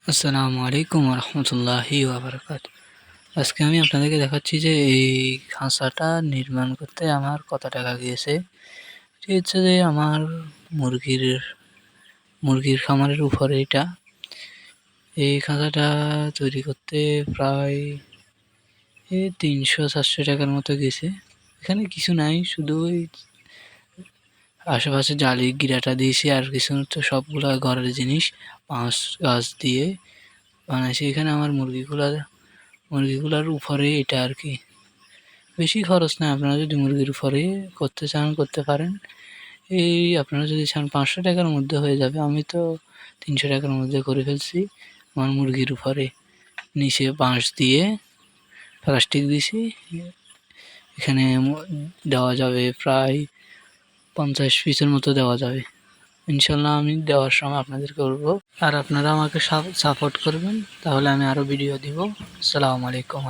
আসসালামু আলাইকুম রহমতুল্লাহি ওয়াবারাকাত। আজকে আমি আপনাদেরকে দেখাচ্ছি যে এই খাঁচাটা নির্মাণ করতে আমার কত টাকা গিয়েছে। এটি হচ্ছে যে আমার মুরগির খামারের উপরে এটা। এই খাঁচাটা তৈরি করতে প্রায় 300-400 টাকার মতো গেছে। এখানে কিছু নাই, শুধু ওই আশেপাশে জালি গিরাটা দিয়েছি, আর কিছু তো সবগুলা ঘরের জিনিস বাঁশ গাছ দিয়ে বানাইছি। এখানে আমার মুরগিগুলার উপরে এটা আর কি, বেশি খরচ নাই। আপনারা যদি মুরগির উপরে করতে চান করতে পারেন। এই আপনারা যদি চান 500 টাকার মধ্যে হয়ে যাবে। আমি তো 300 টাকার মধ্যে করে ফেলছি। আমার মুরগির উপরে নিচে বাঁশ দিয়ে প্লাস্টিক দিছি। এখানে দেওয়া যাবে প্রায় 50 পিসের মতো দেওয়া যাবে। ইনশাল্লাহ আমি দেওয়ার সময় আপনাদেরকে বলবো, আর আপনারা আমাকে সাপোর্ট করবেন, তাহলে আমি আরও ভিডিও দিব। আসসালামু আলাইকুম।